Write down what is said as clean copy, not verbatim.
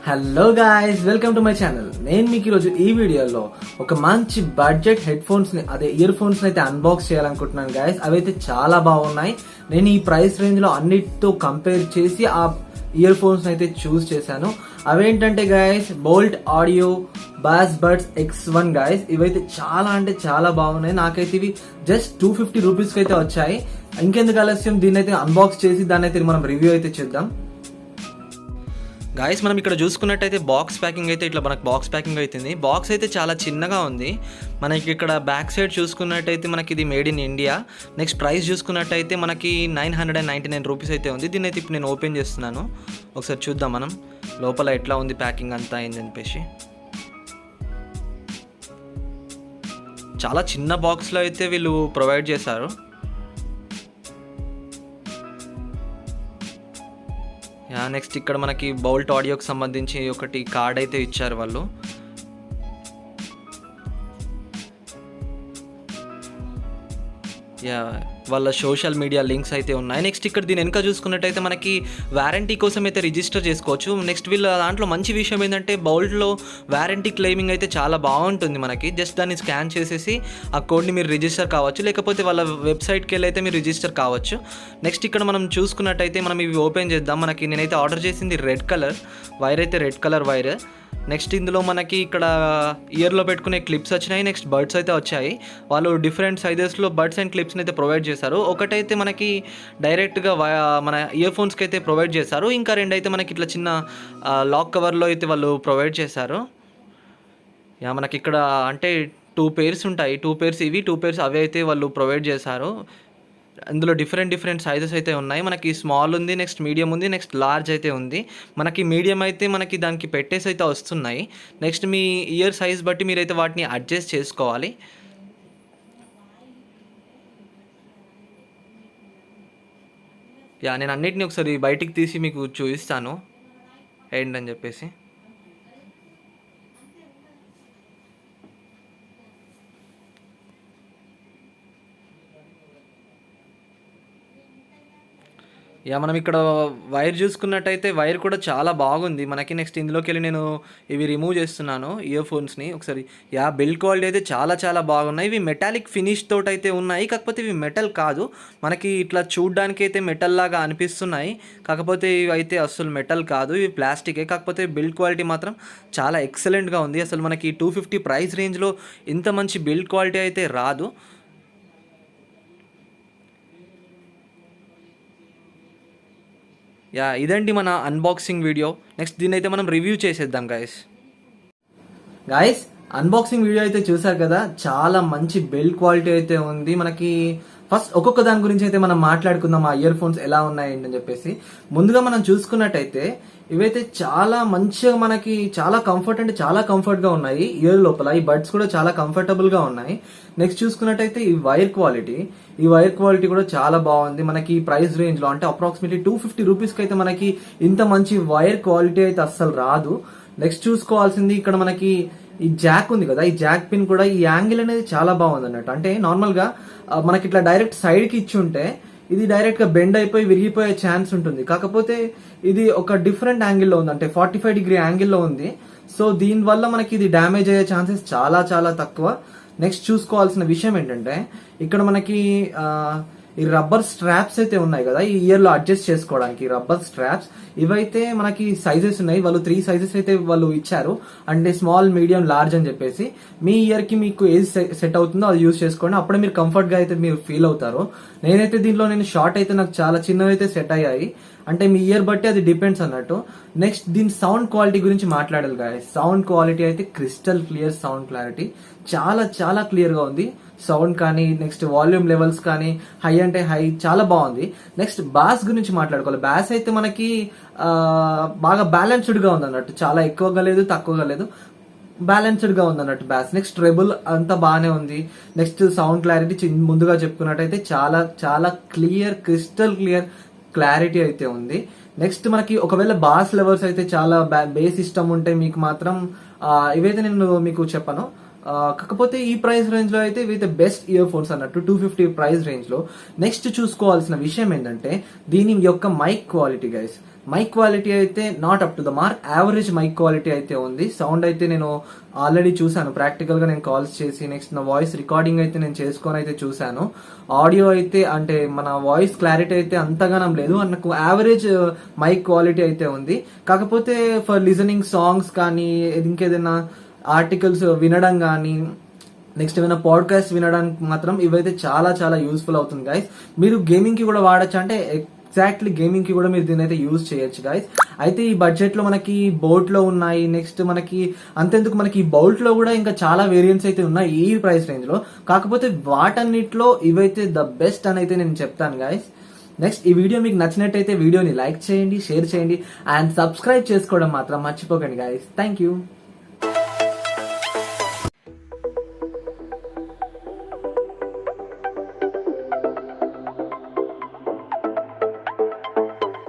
Hello guys, welcome to my channel. నేను మీకు ఈరోజు ఈ వీడియోలో ఒక మంచి బడ్జెట్ హెడ్ ఫోన్స్ ని అదే ఇయర్ ఫోన్స్ ని అయితే అన్బాక్స్ చేయాలనుకుంటున్నాను గాయస్. అవైతే చాలా బాగున్నాయి. నేను ఈ ప్రైస్ రేంజ్ లో అన్నిటితో కంపేర్ చేసి ఆ ఇయర్ ఫోన్స్ అయితే చూస్ చేశాను. అవేంటంటే guys, Bolt Audio BassBuds X1 guys. ఇవైతే చాలా అంటే చాలా బాగున్నాయి. నాకైతే ఇవి జస్ట్ 250 రూపీస్ కి అయితే వచ్చాయి. ఇంకెందుకు ఆలస్యం, దీన్ని అయితే అన్బాక్స్ చేసి దాన్ని అయితే మనం రివ్యూ అయితే చేద్దాం. గాయస్, మనం ఇక్కడ చూసుకున్నట్టయితే బాక్స్ ప్యాకింగ్ అయితే ఇట్లా మనకు బాక్స్ ప్యాకింగ్ అవుతుంది. బాక్స్ అయితే చాలా చిన్నగా ఉంది. మనకి ఇక్కడ బ్యాక్ సైడ్ చూసుకున్నట్టయితే మనకి ఇది made in India. Next price చూసుకున్నట్టయితే మనకి 999 రూపీస్ అయితే ఉంది. దీన్ని అయితే ఇప్పుడు నేను ఓపెన్ చేస్తున్నాను. ఒకసారి చూద్దాం మనం లోపల ఎట్లా ఉంది ప్యాకింగ్ అంతా అయింది అనిపేసి. చాలా చిన్న బాక్స్లో అయితే వీళ్ళు ప్రొవైడ్ చేశారు. నెక్స్ట్ ఇక్కడ మనకి బౌల్ట్ ఆడియోకి సంబంధించి ఒకటి కార్డ్ అయితే ఇచ్చారు వాళ్ళు. వాళ్ళ సోషల్ మీడియా లింక్స్ అయితే ఉన్నాయి. నెక్స్ట్ ఇక్కడ దీని వెనక చూసుకున్నట్టయితే మనకి వారంటీ కోసం అయితే రిజిస్టర్ చేసుకోవచ్చు. నెక్స్ట్ వీళ్ళ దాంట్లో మంచి విషయం ఏంటంటే బౌల్ట్లో వారంటీ క్లెయిమింగ్ అయితే చాలా బాగుంటుంది. మనకి జస్ట్ దాన్ని స్కాన్ చేసేసి ఆ కోడ్ని మీరు రిజిస్టర్ కావచ్చు, లేకపోతే వాళ్ళ వెబ్సైట్కి వెళ్ళి అయితే మీరు రిజిస్టర్ కావచ్చు. నెక్స్ట్ ఇక్కడ మనం చూసుకున్నట్టయితే మనం ఇవి ఓపెన్ చేద్దాం. మనకి నేనైతే ఆర్డర్ చేసింది రెడ్ కలర్ వైర్, అయితే రెడ్ కలర్ వైర్. నెక్స్ట్ ఇందులో మనకి ఇక్కడ ఇయర్లో పెట్టుకునే క్లిప్స్ వచ్చినాయి. నెక్స్ట్ బడ్స్ అయితే వచ్చాయి. వాళ్ళు డిఫరెంట్ సైజెస్లో బడ్స్ అండ్ క్లిప్స్ని అయితే ప్రొవైడ్ చేశారు. ఒకటైతే మనకి డైరెక్ట్గా మన ఇయర్ ఫోన్స్కి అయితే ప్రొవైడ్ చేశారు. ఇంకా రెండైతే మనకి ఇట్లా చిన్న లాక్ కవర్లో అయితే వాళ్ళు ప్రొవైడ్ చేశారు. మనకి ఇక్కడ అంటే 2 pairs ఉంటాయి. 2 pairs ఇవి, 2 pairs అవి అయితే వాళ్ళు ప్రొవైడ్ చేశారు. అందులో డిఫరెంట్ సైజెస్ అయితే ఉన్నాయి. మనకి స్మాల్ ఉంది, నెక్స్ట్ మీడియం ఉంది, నెక్స్ట్ లార్జ్ అయితే ఉంది. మనకి మీడియం అయితే మనకి దానికి పెట్టేసి అయితే వస్తున్నాయి. నెక్స్ట్ మీ ఇయర్ సైజ్ బట్టి మీరైతే వాటిని అడ్జస్ట్ చేసుకోవాలి. నేను అన్నిటిని ఒకసారి బయటికి తీసి మీకు చూపిస్తాను ఏంటని చెప్పేసి. మనం ఇక్కడ వైర్ చూసుకున్నట్టయితే వైర్ కూడా చాలా బాగుంది మనకి. నెక్స్ట్ ఇందులోకి వెళ్ళి నేను ఇవి రిమూవ్ చేస్తున్నాను ఇయర్ ఫోన్స్ని ఒకసారి. బిల్డ్ క్వాలిటీ అయితే చాలా బాగున్నాయి. ఇవి మెటాలిక్ ఫినిష్ తోటి అయితే ఉన్నాయి, కాకపోతే ఇవి మెటల్ కాదు. మనకి ఇట్లా చూడ్డానికి అయితే మెటల్ లాగా అనిపిస్తున్నాయి, కాకపోతే ఇవి అయితే అసలు మెటల్ కాదు, ఇవి ప్లాస్టికే. కాకపోతే బిల్డ్ క్వాలిటీ మాత్రం చాలా ఎక్సలెంట్గా ఉంది. అసలు మనకి 250 ప్రైస్ రేంజ్లో ఇంత మంచి బిల్డ్ క్వాలిటీ అయితే రాదు. ఇదండి మన అన్బాక్సింగ్ వీడియో. నెక్స్ట్ దీన్ని అయితే మనం రివ్యూ చేసేద్దాం గాయస్. అన్బాక్సింగ్ వీడియో అయితే చూసారు కదా, చాలా మంచి బిల్డ్ క్వాలిటీ అయితే ఉంది. మనకి ఫస్ట్ ఒక్కొక్క దాని గురించి అయితే మనం మాట్లాడుకుందాం, ఆ ఇయర్ ఫోన్స్ ఎలా ఉన్నాయి అని చెప్పేసి. ముందుగా మనం చూసుకున్నట్టయితే ఇవైతే చాలా మంచిగా మనకి చాలా కంఫర్ట్ గా ఉన్నాయి ఇయర్ లోపల. ఈ బడ్స్ కూడా చాలా కంఫర్టబుల్ గా ఉన్నాయి. నెక్స్ట్ చూసుకున్నట్టయితే ఈ వైర్ క్వాలిటీ కూడా చాలా బాగుంది. మనకి ఈ ప్రైస్ రేంజ్ లో అంటే అప్రాక్సిమేట్లీ 250 రూపీస్ కి అయితే మనకి ఇంత మంచి వైర్ క్వాలిటీ అయితే అస్సలు రాదు. నెక్స్ట్ చూసుకోవాల్సింది ఇక్కడ మనకి ఈ జాక్ ఉంది కదా, ఈ జాక్ పిన్ కూడా ఈ యాంగిల్ అనేది చాలా బాగుంది అన్నట్టు. అంటే నార్మల్ గా మనకి ఇట్లా డైరెక్ట్ సైడ్ కి ఇచ్చి ఉంటే ఇది డైరెక్ట్ గా బెండ్ అయిపోయి విరిగిపోయే ఛాన్స్ ఉంటుంది. కాకపోతే ఇది ఒక డిఫరెంట్ యాంగిల్లో ఉంది, అంటే 45 డిగ్రీ యాంగిల్లో ఉంది. సో దీని వల్ల మనకి ఇది డ్యామేజ్ అయ్యే ఛాన్సెస్ చాలా తక్కువ. నెక్స్ట్ చూసుకోవాల్సిన విషయం ఏంటంటే ఇక్కడ మనకి ఈ రబ్బర్ స్ట్రాప్స్ అయితే ఉన్నాయి కదా, ఈ ఇయర్ లో అడ్జస్ట్ చేసుకోవడానికి రబ్బర్ స్ట్రాప్స్. ఇవైతే మనకి సైజెస్ ఉన్నాయి. వాళ్ళు 3 సైజెస్ అయితే వాళ్ళు ఇచ్చారు, అంటే స్మాల్, మీడియం, లార్జ్ అని చెప్పేసి. మీ ఇయర్ కి మీకు ఏది సెట్ అవుతుందో అది యూజ్ చేసుకోండి, అప్పుడే మీరు కంఫర్ట్ గా అయితే మీరు ఫీల్ అవుతారు. నేనైతే దీనిలో షార్ట్ అయితే నాకు చాలా చిన్నవి అయితే సెట్ అయ్యాయి, అంటే మీ ఇయర్ బట్టి అది డిపెండ్స్ అన్నట్టు. నెక్స్ట్ దీని సౌండ్ క్వాలిటీ గురించి మాట్లాడాలి గాయస్. సౌండ్ క్వాలిటీ అయితే క్రిస్టల్ క్లియర్ సౌండ్ క్లారిటీ, చాలా క్లియర్ గా ఉంది సౌండ్ కానీ. నెక్స్ట్ వాల్యూమ్ లెవెల్స్ కానీ హై అంటే హై, చాలా బాగుంది. నెక్స్ట్ బాస్ గురించి మాట్లాడుకోవాలి. బాస్ అయితే మనకి బాగా బ్యాలెన్స్డ్ గా ఉంది అన్నట్టు, చాలా ఎక్కువగా లేదు తక్కువగా లేదు, బ్యాలెన్స్డ్ గా ఉంది అన్నట్టు బాస్. నెక్స్ట్ ట్రెబుల్ అంతా బాగానే ఉంది. నెక్స్ట్ సౌండ్ క్లారిటీ ముందుగా చెప్పుకున్నట్టయితే చాలా క్రిస్టల్ క్లియర్ క్లారిటీ అయితే ఉంది. నెక్స్ట్ మనకి ఒకవేళ బాస్ లెవెల్స్ అయితే చాలా బేస్ ఇష్టం ఉంటే మీకు మాత్రం ఇవైతే నేను మీకు చెప్పను. కాకపోతే ఈ ప్రైస్ రేంజ్ లో అయితే విత్ బెస్ట్ ఇయర్ ఫోన్స్ అన్నట్టు 250 ప్రైస్ రేంజ్ లో. నెక్స్ట్ చూసుకోవాల్సిన విషయం ఏంటంటే దీని యొక్క mic quality guys. Mic quality అయితే not up to the mark, average mic quality అయితే ఉంది. సౌండ్ అయితే నేను ఆల్రెడీ చూసాను ప్రాక్టికల్ గా, నేను కాల్స్ చేసి నెక్స్ట్ నా వాయిస్ రికార్డింగ్ అయితే నేను చేసుకొని అయితే చూసాను. ఆడియో అయితే అంటే మన వాయిస్ క్లారిటీ అయితే అంతగానం లేదు, నాకు యావరేజ్ మైక్ క్వాలిటీ అయితే ఉంది. కాకపోతే ఫర్ లిజనింగ్ సాంగ్స్ కానీ ఇంకేదైనా ఆర్టికల్స్ వినడం కానీ నెక్స్ట్ ఏమైనా పాడ్కాస్ట్ వినడానికి మాత్రం ఇవైతే చాలా చాలా యూస్ఫుల్ అవుతుంది గైస్. మీరు గేమింగ్ కి కూడా వాడచ్చు అంటే ఎగ్జాక్ట్లీ గేమింగ్ కి కూడా మీరు దీని అయితే యూజ్ చేయొచ్చు గైస్. అయితే ఈ బడ్జెట్ లో మనకి బౌల్ట్ లో ఉన్నాయి, నెక్స్ట్ మనకి అంతెందుకు మనకి బౌల్ట్ లో కూడా ఇంకా చాలా వేరియంట్స్ అయితే ఉన్నాయి ఈ ప్రైస్ రేంజ్ లో. కాకపోతే వాటన్నిటిలో ఇవైతే ద బెస్ట్ అని అయితే నేను చెప్తాను గైస్. నెక్స్ట్ ఈ వీడియో మీకు నచ్చినట్టయితే వీడియోని లైక్ చేయండి, షేర్ చేయండి అండ్ సబ్స్క్రైబ్ చేసుకోవడం మాత్రం మర్చిపోకండి గైస్. Thank you.